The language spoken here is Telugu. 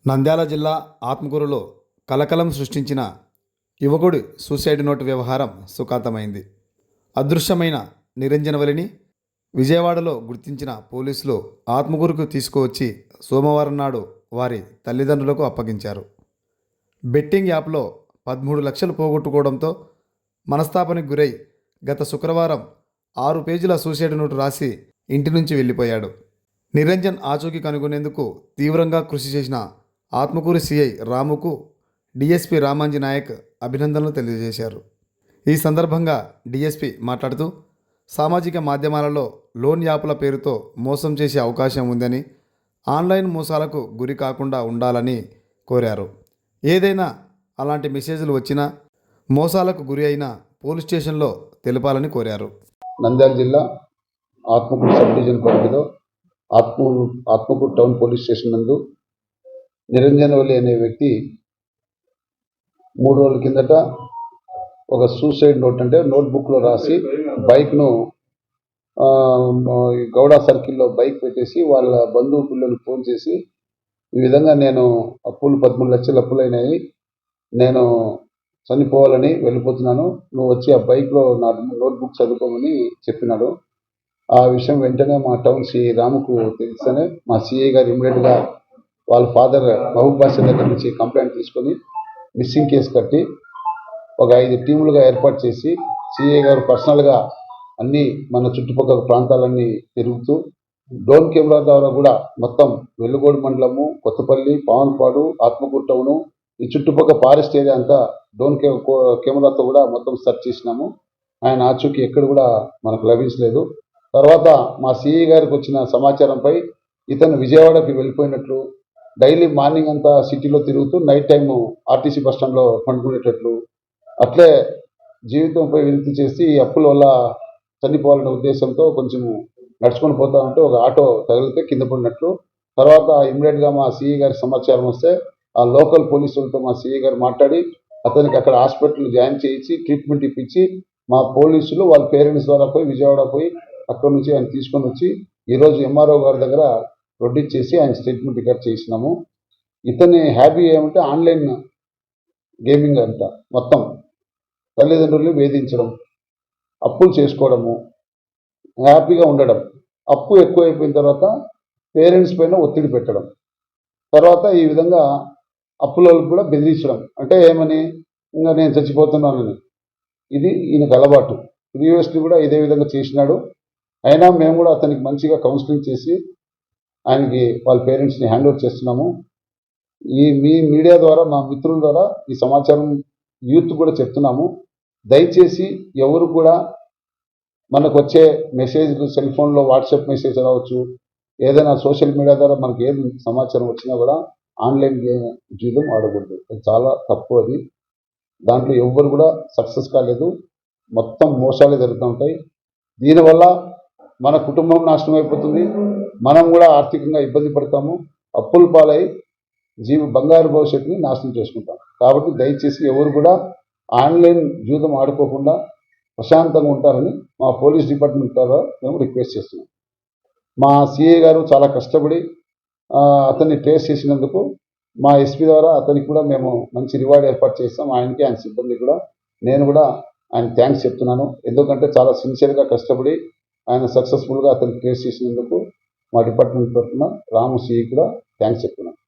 నంద్యాల జిల్లా ఆత్మకూరులో కలకలం సృష్టించిన యువకుడి సూసైడ్ నోట్ వ్యవహారం సుఖాంతమైంది. అదృశ్యమైన నిరంజనవలిని విజయవాడలో గుర్తించిన పోలీసులు ఆత్మకూరుకు తీసుకువచ్చి సోమవారం నాడు వారి తల్లిదండ్రులకు అప్పగించారు. బెట్టింగ్ యాప్లో 13 లక్షలు పోగొట్టుకోవడంతో మనస్తాపానికి గురై గత శుక్రవారం 6 పేజీల సూసైడ్ నోటు రాసి ఇంటి నుంచి వెళ్ళిపోయాడు. నిరంజన్ ఆచూకీ కనుగొనేందుకు తీవ్రంగా కృషి చేసిన ఆత్మకూరు సిఐ రాముకు డిఎస్పీ రామాంజీ నాయక్ అభినందనలు తెలియజేశారు. ఈ సందర్భంగా డిఎస్పీ మాట్లాడుతూ సామాజిక మాధ్యమాలలో లోన్ యాప్ల పేరుతో మోసం చేసే అవకాశం ఉందని, ఆన్లైన్ మోసాలకు గురి కాకుండా ఉండాలని కోరారు. ఏదైనా అలాంటి మెసేజ్లు వచ్చినా మోసాలకు గురి అయినా పోలీస్ స్టేషన్లో తెలపాలని కోరారు. నంద్యాల జిల్లా ఆత్మకూరు సబ్ డివిజన్ పరిధిలో ఆత్మకూరు టౌన్ పోలీస్ స్టేషన్ నందు నిరంజనవల్లి అనే వ్యక్తి 3 రోజుల కిందట ఒక సూసైడ్ నోట్ అంటే నోట్బుక్లో రాసి బైక్ను గౌడ సర్కిల్లో బైక్ పెట్టేసి వాళ్ళ బంధువు పిల్లలకు ఫోన్ చేసి ఈ విధంగా నేను 13 లక్షలు అప్పులైనాయి, నేను చనిపోవాలని వెళ్ళిపోతున్నాను, నువ్వు వచ్చి ఆ బైక్లో నా నోట్బుక్ చదువుకోమని చెప్పినాడు. ఆ విషయం వెంటనే మా టౌన్ సిఐ రాముకు తెలిస్తేనే మా సిఐ గారు ఇమ్మీడియట్గా వాళ్ళ ఫాదర్ మహబూబ్ బాషా దగ్గర నుంచి కంప్లైంట్ తీసుకొని మిస్సింగ్ కేసు కట్టి ఒక 5 టీములుగా ఏర్పాటు చేసి సిఐ గారు పర్సనల్గా అన్ని మన చుట్టుపక్కల ప్రాంతాలన్నీ తిరుగుతూ డ్రోన్ కెమెరా ద్వారా కూడా మొత్తం వెల్లుగోడు మండలము, కొత్తపల్లి, పావన్పాడు, ఆత్మకూరు టౌను ఈ చుట్టుపక్కల ఫారెస్ట్ ఏరియా అంతా డ్రోన్ కెమెరాతో కూడా మొత్తం సెర్చ్ చేసినాము. ఆయన ఆచూకీ ఎక్కడ కూడా మనకు లభించలేదు. తర్వాత మా సిఐ గారికి వచ్చిన సమాచారంపై ఇతను విజయవాడకి వెళ్ళిపోయినట్లు, డైలీ మార్నింగ్ అంతా సిటీలో తిరుగుతూ నైట్ టైము ఆర్టీసీ బస్టాండ్లో పండుకునేటట్లు, అట్లే జీవితంపై వింత చేసి ఈ అప్పుల వల్ల చనిపోవాలనే ఉద్దేశంతో కొంచెం నడుచుకొని పోతా ఉంటే ఒక ఆటో తగిలితే కింద పడినట్లు. తర్వాత ఇమ్మీడియట్గా మా సిఐ గారికి సమాచారం వస్తే ఆ లోకల్ పోలీసులతో మా సిఐ గారు మాట్లాడి అతనికి అక్కడ హాస్పిటల్ జాయిన్ చేయించి ట్రీట్మెంట్ ఇప్పించి మా పోలీసులు వాళ్ళ పేరెంట్స్ ద్వారా పోయి విజయవాడ పోయి అక్కడ నుంచి ఆయన తీసుకొని వచ్చి ఈరోజు ఎంఆర్ఓ గారి దగ్గర రొడ్డిచ్చేసి ఆయన స్టేట్మెంట్ రికార్డ్ చేసినాము. ఇతని హ్యాబీ ఏమంటే ఆన్లైన్ గేమింగ్ అంతా, మొత్తం తల్లిదండ్రుల్ని వేధించడం, అప్పులు చేసుకోవడము, హ్యాపీగా ఉండడం, అప్పు ఎక్కువైపోయిన తర్వాత పేరెంట్స్ పైన ఒత్తిడి పెట్టడం, తర్వాత ఈ విధంగా అప్పులకు కూడా బెదిరించడం, అంటే ఏమని ఇంకా నేను చచ్చిపోతున్నానని. ఇది ఈయనకు అలవాటు. ప్రీవియస్లీ కూడా ఇదే విధంగా చేసినాడు. అయినా మేము కూడా అతనికి మంచిగా కౌన్సిలింగ్ చేసి ఆయనకి వాళ్ళ పేరెంట్స్ని హ్యాండ్ ఓవర్ చేస్తున్నాము. మీ మీడియా ద్వారా, మా మిత్రుల ద్వారా ఈ సమాచారం యూత్ కూడా చెప్తున్నాము. దయచేసి ఎవరు కూడా మనకు వచ్చే మెసేజ్లు, సెల్ ఫోన్లో వాట్సాప్ మెసేజ్ రావచ్చు, ఏదైనా సోషల్ మీడియా ద్వారా మనకి ఏది సమాచారం వచ్చినా కూడా ఆన్లైన్ జీవితం ఆడకూడదు. అది చాలా తప్పు. అది దాంట్లో ఎవ్వరు కూడా సక్సెస్ కాలేదు, మొత్తం మోసాలే జరుగుతూ ఉంటాయి. దీనివల్ల మన కుటుంబం నాశనం అయిపోతుంది, మనం కూడా ఆర్థికంగా ఇబ్బంది పడతాము, అప్పుల పాలై బంగారు భవిష్యత్తుని నాశనం చేసుకుంటాం. కాబట్టి దయచేసి ఎవరు కూడా ఆన్లైన్ జీవితం ఆడుకోకుండా ప్రశాంతంగా ఉంటారని మా పోలీస్ డిపార్ట్మెంట్ ద్వారా మేము రిక్వెస్ట్ చేస్తున్నాం. మా సిఐ గారు చాలా కష్టపడి అతన్ని ట్రేస్ చేసినందుకు మా ఎస్పీ ద్వారా అతనికి కూడా మేము మంచి రివార్డ్ ఏర్పాటు చేస్తాం. ఆయనకి, ఆయన సిబ్బంది కూడా నేను కూడా ఆయన థ్యాంక్స్ చెప్తున్నాను. ఎందుకంటే చాలా సిన్సియర్గా కష్టపడి ఆయన సక్సెస్ఫుల్గా అతన్ని ట్రేస్ చేసినందుకు మా డిపార్ట్మెంట్ తరఫున రాము సిఐ కూడా థ్యాంక్స్ చెప్తున్నాను.